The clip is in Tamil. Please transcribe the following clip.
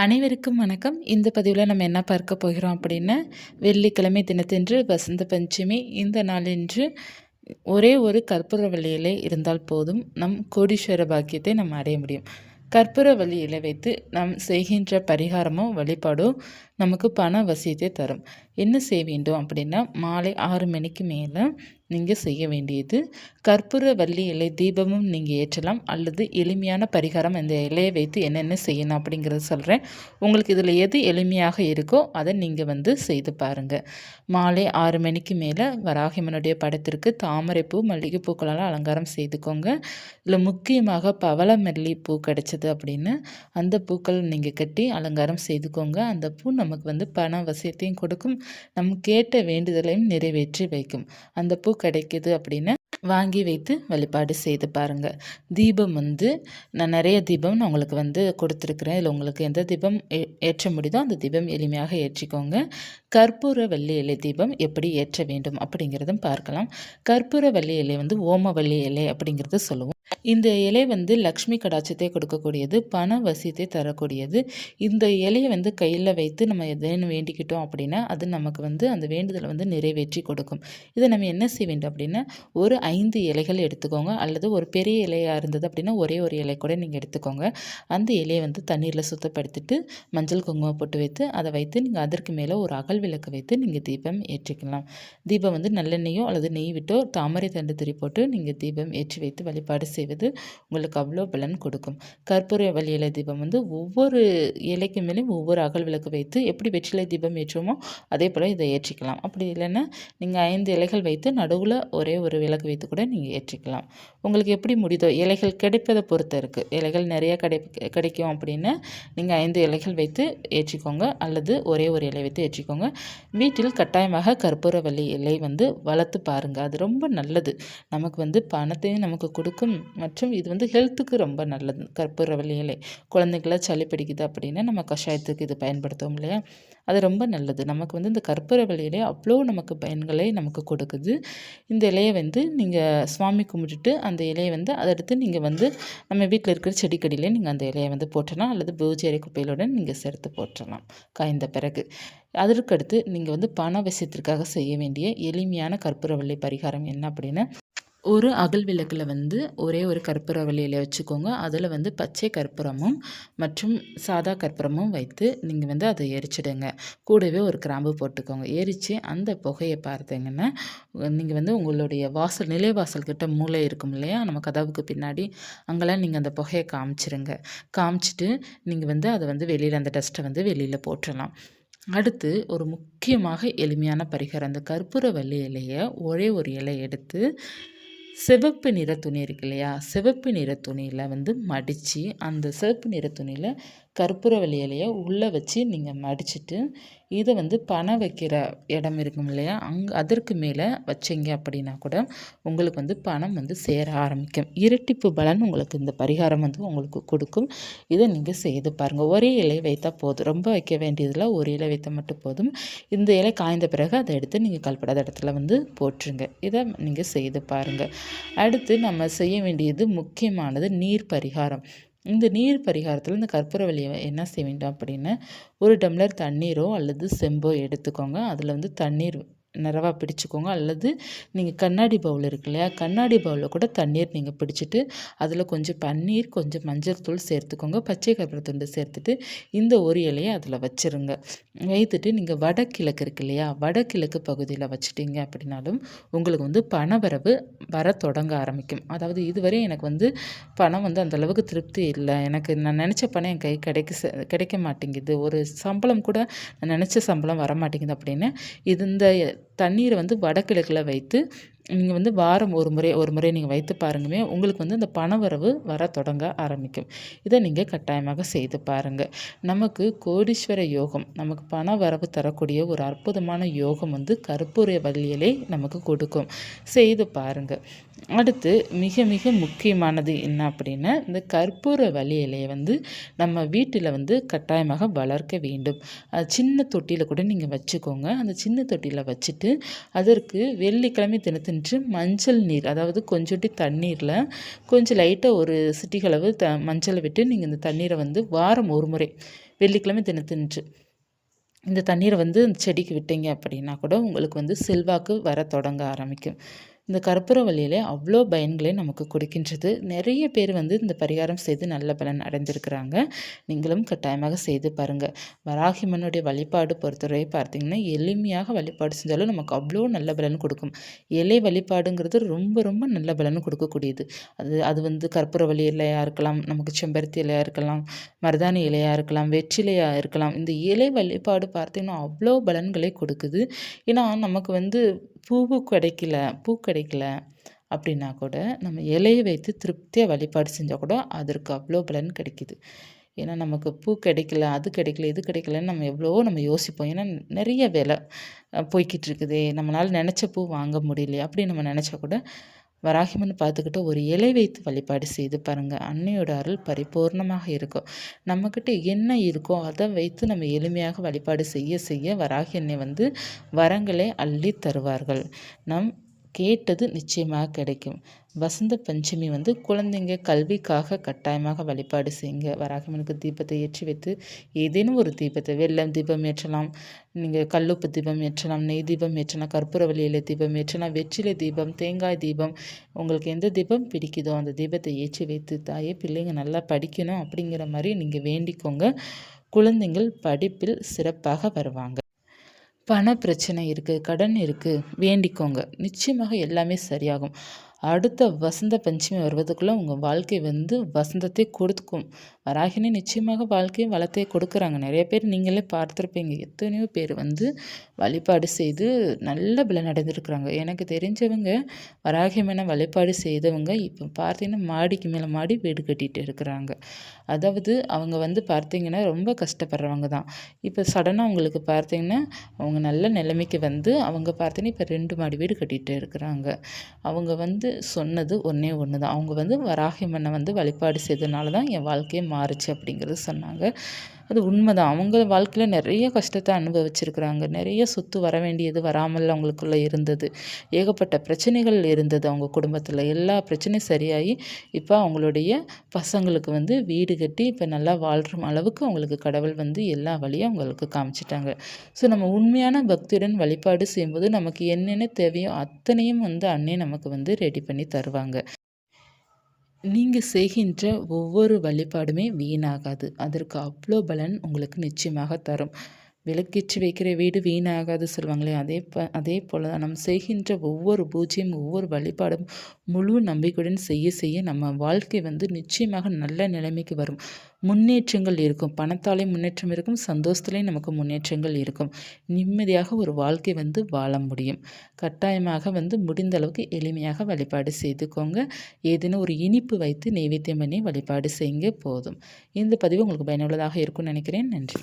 அனைவருக்கும் வணக்கம். இந்த பதிவில் நம்ம என்ன பார்க்க போகிறோம் அப்படின்னா, வெள்ளிக்கிழமை தினத்தன்று வசந்த பஞ்சமி. இந்த நாளன்று ஒரே ஒரு கற்பூரவள்ளி இலை இருந்தால் போதும், நம் கோடீஸ்வர பாக்கியத்தை நம்ம அடைய முடியும். கற்பூரவள்ளி இலை வைத்து நாம் செய்கின்ற பரிகாரமும் வழிபாடும் நமக்கு பண வசியத்தை தரும். என்ன செய்ய வேண்டும் அப்படின்னா, மாலை 6 மணிக்கு மேலே நீங்கள் செய்ய வேண்டியது, கற்பூரவள்ளி இலை தீபமும் நீங்கள் ஏற்றலாம். அல்லது எளிமையான பரிகாரம் இந்த இலையை வைத்து என்னென்ன செய்யணும் அப்படிங்கிறத சொல்கிறேன். உங்களுக்கு இதில் எது எளிமையாக இருக்கோ அதை நீங்கள் செய்து பாருங்கள். மாலை 6 மணிக்கு மேலே வராகியம்மனுடைய படத்திற்கு தாமரைப்பூ மல்லிகைப்பூக்களால் அலங்காரம் செய்துக்கோங்க. இதில் முக்கியமாக பவளமல்லி பூ கிடைச்சது அப்படின்னு அந்த பூக்கள் நீங்கள் கட்டி அலங்காரம் செய்துக்கோங்க. அந்த பூ நமக்கு பண வசியத்தையும் கொடுக்கும், நம் கேட்ட வேண்டுதலையும் நிறைவேற்றி வைக்கும். அந்த பூ கிடைக்குது அப்படின்னா வாங்கி வைத்து வழிபாடு செய்து பாருங்கள். தீபம் நான் நிறைய தீபம் நான் உங்களுக்கு கொடுத்துருக்குறேன். இதில் உங்களுக்கு எந்த தீபம் ஏற்ற முடியுதோ அந்த தீபம் எளிமையாக ஏற்றிக்கோங்க. கற்பூரவள்ளி இலை தீபம் எப்படி ஏற்ற வேண்டும் அப்படிங்கிறதும் பார்க்கலாம். கற்பூரவள்ளி இலை ஓமவள்ளி இலை அப்படிங்கிறத சொல்லுவோம். இந்த இலை லக்ஷ்மி கடாட்சத்தை கொடுக்கக்கூடியது, பண வசியத்தை தரக்கூடியது. இந்த இலையை கையில் வைத்து நம்ம எதேன்னு வேண்டிக்கிட்டோம் அப்படின்னா அது நமக்கு அந்த வேண்டுதலை நிறைவேற்றி கொடுக்கும். இதை நம்ம என்ன செய்ய வேண்டும் அப்படின்னா, ஒரு 5 இலைகள் எடுத்துக்கோங்க. அல்லது ஒரு பெரிய இலையாக இருந்தது அப்படின்னா ஒரே ஒரு இலை கூட நீங்கள் எடுத்துக்கோங்க. அந்த இலையை தண்ணீரில் சுத்தப்படுத்திட்டு மஞ்சள் குங்குமம் போட்டு வைத்து அதை வைத்து நீங்கள் அதற்கு மேலே ஒரு அகல் விளக்கு வைத்து நீங்கள் தீபம் ஏற்றிக்கலாம். தீபம் நல்லெண்ணெயோ அல்லது நெய் விட்டோ தாமரை தண்டு திரி போட்டு நீங்கள் தீபம் ஏற்றி வைத்து வழிபாடு செய்வது உங்களுக்கு அவ்வளோ பலன் கொடுக்கும். கற்பூரவள்ளி இலை தீபம் ஒவ்வொரு இலைக்கு மேலேயும் ஒவ்வொரு அகல் விளக்கு வைத்து எப்படி வெற்றிலை தீபம் ஏற்றுவோமோ அதே போல் இதை ஏற்றிக்கலாம். அப்படி இல்லைன்னா நீங்கள் 5 இலைகள் வைத்து நடுவில் ஒரே ஒரு விளக்கு வைத்து கூட நீங்கள் ஏற்றிக்கலாம். உங்களுக்கு எப்படி முடியுதோ, இலைகள் கிடைப்பதை பொறுத்து இருக்குது. இலைகள் நிறைய கிடைக்கும் அப்படின்னா நீங்கள் 5 இலைகள் வைத்து ஏற்றிக்கோங்க, அல்லது ஒரே ஒரு இலை வைத்து ஏற்றிக்கோங்க. வீட்டில் கட்டாயமாக கற்பூரவள்ளி இலை வளர்த்து பாருங்கள். அது ரொம்ப நல்லது. நமக்கு பணத்தையும் நமக்கு கொடுக்கும், மற்றும் இது ஹெல்த்துக்கு ரொம்ப நல்லது. கற்பூரவள்ளி இலை குழந்தைங்களாம் சளி பிடிக்குது அப்படின்னா நம்ம கஷாயத்துக்கு இது பயன்படுத்துவோம் இல்லையா, அது ரொம்ப நல்லது. நமக்கு இந்த கற்பூரவள்ளி இலை அவ்வளோ நமக்கு பயன்களை நமக்கு கொடுக்குது. இந்த இலையை நீங்கள் சுவாமி கும்பிட்டுட்டு அந்த இலையை அதை எடுத்து நீங்கள் நம்ம வீட்டில் இருக்கிற செடிக்கடியிலே நீங்கள் அந்த இலையை போட்டலாம், அல்லது பூஜை அறை குப்பையிலுடன் நீங்கள் சேர்த்து போட்டலாம் காய்ந்த பிறகு. அதற்கடுத்து நீங்கள் பண விஷயத்திற்காக செய்ய வேண்டிய எளிமையான கற்பூரவள்ளி பரிகாரம் என்ன அப்படின்னா, ஒரு அகல் விளக்கில் ஒரே ஒரு கற்பூரவள்ளி இலையை வச்சுக்கோங்க. அதில் பச்சை கற்பூரமும் மற்றும் சாதா கற்பூரமும் வைத்து நீங்கள் அதை எரிச்சிடுங்க. கூடவே ஒரு கிராம்பு போட்டுக்கோங்க. எரித்து அந்த புகையை பார்த்தீங்கன்னா நீங்கள் உங்களுடைய நிலைவாசல் கிட்ட மூளை இருக்கும் இல்லையா, நம்ம கதவுக்கு பின்னாடி, அங்கெல்லாம் நீங்கள் அந்த புகையை காமிச்சிருங்க. காமிச்சிட்டு நீங்கள் அதை வெளியில் அந்த டஸ்ட்டை வெளியில் போட்டுடலாம். அடுத்து ஒரு முக்கியமாக எளிமையான பரிகாரம், அந்த கற்பூரவள்ளி இலையை ஒரே ஒரு இலை எடுத்து சிவப்பு நிற துணி இருக்கு இல்லையா, சிவப்பு நிற துணியில் மடித்து அந்த சிவப்பு நிற துணியில் கற்பூரவள்ளி இலையை உள்ளே வச்சு நீங்கள் மடிச்சுட்டு இதை பணம் வைக்கிற இடம் இருக்கும் இல்லையா, அதற்கு மேலே வச்சிங்க அப்படின்னா கூட உங்களுக்கு பணம் சேர ஆரம்பிக்கும். இரட்டிப்பு பலன் உங்களுக்கு இந்த பரிகாரம் உங்களுக்கு கொடுக்கும். இதை நீங்கள் செய்து பாருங்கள். ஒரே இலை வைத்தால் போதும், ரொம்ப வைக்க வேண்டியதில் ஒரு இலை வைத்தால் மட்டும் போதும். இந்த இலை காய்ந்த பிறகு அதை எடுத்து நீங்கள் கல்படாத இடத்துல போட்டுருங்க. இதை நீங்கள் செய்து பாருங்கள். அடுத்து நம்ம செய்ய வேண்டியது முக்கியமானது நீர் பரிகாரம். இந்த நீர் பரிகாரத்தில் இந்த கற்பூரவள்ளியை என்ன செய்ய வேண்டும் அப்படின்னா, ஒரு டம்ளர் தண்ணீரோ அல்லது செம்போ எடுத்துக்கோங்க. அதில் தண்ணீர் நிறைவா பிடிச்சிக்கோங்க. அல்லது நீங்கள் கண்ணாடி பவுல் இருக்கு இல்லையா, கண்ணாடி பவுலில் கூட தண்ணீர் நீங்கள் பிடிச்சிட்டு அதில் கொஞ்சம் பன்னீர், கொஞ்சம் மஞ்சள் தூள் சேர்த்துக்கோங்க. பச்சை கற்பூரத்துண்டு சேர்த்துட்டு இந்த ஒரு இலையை அதில் வச்சுருங்க. வைத்துட்டு நீங்கள் வடகிழக்கு இருக்கு இல்லையா, வடகிழக்கு பகுதியில் வச்சுட்டிங்க அப்படின்னாலும் உங்களுக்கு பணவரவு வர தொடங்க ஆரம்பிக்கும். அதாவது இதுவரை எனக்கு பணம் அந்தளவுக்கு திருப்தி இல்லை, எனக்கு நான் நினச்ச பணம் என் கை கிடைக்க மாட்டேங்குது, ஒரு சம்பளம் கூட நான் நினச்ச சம்பளம் வர மாட்டேங்குது அப்படின்னு இந்த தண்ணீரை வடகிழக்கில் வைத்து நீங்கள் வாரம் ஒரு முறை நீங்கள் வைத்து பாருங்கமே, உங்களுக்கு அந்த பணவரவு வர தொடங்க ஆரம்பிக்கும். இதை நீங்கள் கட்டாயமாக செய்து பாருங்கள். நமக்கு கோடீஸ்வர யோகம், நமக்கு பண வரவு தரக்கூடிய ஒரு அற்புதமான யோகம் கற்பூரவள்ளி இலை நமக்கு கொடுக்கும். செய்து பாருங்கள். அடுத்து மிக மிக முக்கியமானது என்ன அப்படின்னா, இந்த கற்பூரவள்ளி இலையை நம்ம வீட்டில் கட்டாயமாக வளர்க்க வேண்டும். சின்ன தொட்டியில் கூட நீங்கள் வச்சுக்கோங்க. அந்த சின்ன தொட்டியில் வச்சுட்டு அதற்கு வெள்ளிக்கிழமை தினத்தின் மஞ்சள் நீர், அதாவது கொஞ்சோட்டி தண்ணீரில் கொஞ்சம் லைட்டாக ஒரு சிட்டிகளவு மஞ்சளை விட்டு நீங்கள் இந்த தண்ணீரை வாரம் ஒரு முறை வெள்ளிக்கிழமை தினத்தன்று இந்த தண்ணீரை வந்து அந்த செடிக்கு விட்டீங்க அப்படின்னா கூட உங்களுக்கு வந்து செல்வாக்கு வர தொடங்க ஆரம்பிக்கும். இந்த கற்பூரவள்ளியில அவ்வளோ பயன்களை நமக்கு கொடுக்கின்றது. நிறைய பேர் வந்து இந்த பரிகாரம் செய்து நல்ல பலன் அடைந்திருக்கிறாங்க. நீங்களும் கட்டாயமாக செய்து பாருங்கள். வராகியம்மனுடைய வழிபாடு பொறுத்தவரை பார்த்தீங்கன்னா, எளிமையாக வழிபாடு செஞ்சாலும் நமக்கு அவ்வளோ நல்ல பலன் கொடுக்கும். இலை வழிபாடுங்கிறது ரொம்ப ரொம்ப நல்ல பலன் கொடுக்கக்கூடியது. அது அது வந்து கற்பூரவள்ளி இலையாக இருக்கலாம், நமக்கு செம்பருத்தி இலையாக இருக்கலாம், மருதாணி இலையாக இருக்கலாம், வெற்றிலையாக இருக்கலாம். இந்த இலை வழிபாடு பார்த்தீங்கன்னா அவ்வளோ பலன்களை கொடுக்குது. ஏன்னா நமக்கு வந்து பூ கிடைக்கல அப்படின்னா கூட நம்ம இலையை வைத்து திருப்தியாக வழிபாடு செஞ்சால் கூட அதற்கு அவ்வளோ பலன் கிடைக்குது. ஏன்னா நமக்கு பூ கிடைக்கல, அது கிடைக்கல, இது கிடைக்கலன்னு நம்ம யோசிப்போம். ஏன்னா நிறைய விலை போய்க்கிட்டு இருக்குதே, நம்மளால் நினச்ச பூ வாங்க முடியலையே அப்படி நம்ம நினச்சா கூட வராகிமன் பார்த்துக்கிட்டு ஒரு இலை வைத்து வழிபாடு செய்து பாருங்கள். அன்னையோட அருள் பரிபூர்ணமாக இருக்கும். நம்மக்கிட்ட என்ன இருக்கோ அதை வைத்து நம்ம எளிமையாக வழிபாடு செய்ய செய்ய வராகி அன்னை வந்து வரங்களை அள்ளி தருவார்கள். நம் கேட்டது நிச்சயமாக கிடைக்கும். வசந்த பஞ்சமி வந்து குழந்தைங்க கல்விக்காக கட்டாயமாக வழிபாடு செய்யுங்க. வராகிமனுக்கு தீபத்தை ஏற்றி வைத்து ஏதேனும் ஒரு தீபத்தை, வெள்ளம் தீபம் ஏற்றலாம், நீங்கள் கல்லுப்பு தீபம் ஏற்றலாம், நெய் தீபம் ஏற்றலாம், கற்பூரவள்ளி இலை தீபம் ஏற்றலாம், வெற்றிலை தீபம், தேங்காய் தீபம், உங்களுக்கு எந்த தீபம் பிடிக்குதோ அந்த தீபத்தை ஏற்றி வைத்து, தாயே பிள்ளைங்க நல்லா படிக்கணும் அப்படிங்கிற மாதிரி நீங்கள் வேண்டிக்கோங்க. குழந்தைங்கள் படிப்பில் சிறப்பாக வருவாங்க. பண பிரச்சனை இருக்குது, கடன் இருக்குது, வேண்டிக்கோங்க. நிச்சயமாக எல்லாமே சரியாகும். அடுத்த வசந்த பஞ்சமி வருவதுக்குள்ளே உங்கள் வாழ்க்கை வந்து வசந்தத்தை கொடுக்கும். வராகினி நிச்சயமாக வாழ்க்கையும் வளத்தை கொடுக்குறாங்க. நிறைய பேர் நீங்களே பார்த்துருப்பீங்க. எத்தனையோ பேர் வந்து வழிபாடு செய்து நல்ல பலன் அடைந்திருக்கிறாங்க. எனக்கு தெரிஞ்சவங்க வராகியம்மனை வழிபாடு செய்தவங்க இப்போ பார்த்தீங்கன்னா மாடிக்கு மேலே மாடி வீடு கட்டிகிட்டு இருக்கிறாங்க. அதாவது அவங்க வந்து பார்த்தீங்கன்னா ரொம்ப கஷ்டப்படுறவங்க தான். இப்போ சடனாக அவங்களுக்கு பார்த்தீங்கன்னா அவங்க நல்ல நிலைமைக்கு வந்து அவங்க பார்த்தீங்கன்னா இப்போ 2 மாடி வீடு கட்டிகிட்டு இருக்கிறாங்க. அவங்க வந்து சொன்னது ஒன்றே ஒன்று தான். அவங்க வந்து வராகியம்மனை வந்து வழிபாடு செய்ததுனால தான் என் வாழ்க்கையே மாறுச்சு அப்படிங்கிறது சொன்னாங்க. அது உண்மைதான். அவங்க வாழ்க்கையில் நிறைய கஷ்டத்தை அனுபவிச்சிருக்கிறாங்க. நிறைய சொத்து வர வேண்டியது வராமல் அவங்களுக்குள்ளே இருந்தது. ஏகப்பட்ட பிரச்சனைகள் இருந்தது அவங்க குடும்பத்தில். எல்லா பிரச்சனையும் சரியாகி இப்போ அவங்களுடைய பசங்களுக்கு வந்து வீடு கட்டி இப்போ நல்லா வாழ்கிற அளவுக்கு அவங்களுக்கு கடவுள் வந்து எல்லா வழியும் அவங்களுக்கு காமிச்சிட்டாங்க. ஸோ நம்ம உண்மையான பக்தியுடன் வழிபாடு செய்யும்போது நமக்கு என்னென்ன தேவையோ அத்தனையும் வந்து அன்னை நமக்கு வந்து ரெடி பண்ணி தருவாங்க. நீங்கள் செய்கின்ற ஒவ்வொரு வழிபாடுமே வீணாகாது. அதற்கு அவ்வளோ பலன் உங்களுக்கு நிச்சயமாக தரும். விளக்கேற்றி வைக்கிற வீடு வீணாகாது சொல்லுவாங்களே, அதே போல் தான் நம்ம செய்கின்ற ஒவ்வொரு பூஜையும் ஒவ்வொரு வழிபாடும் முழு நம்பிக்கையுடன் செய்ய செய்ய நம்ம வாழ்க்கை வந்து நிச்சயமாக நல்ல நிலைமைக்கு வரும். முன்னேற்றங்கள் இருக்கும். பணத்தாலேயும் முன்னேற்றம் இருக்கும், சந்தோஷத்துலேயும் நமக்கு முன்னேற்றங்கள் இருக்கும். நிம்மதியாக ஒரு வாழ்க்கை வந்து வாழ முடியும். கட்டாயமாக வந்து முடிந்த அளவுக்கு எளிமையாக வழிபாடு செய்துக்கோங்க. ஏதேனும் ஒரு இனிப்பு வைத்து நெய்வேத்தியம் பண்ணி வழிபாடு செய்யுங்க போதும். இந்த பதிவு உங்களுக்கு பயனுள்ளதாக இருக்கும்னு நினைக்கிறேன். நன்றி.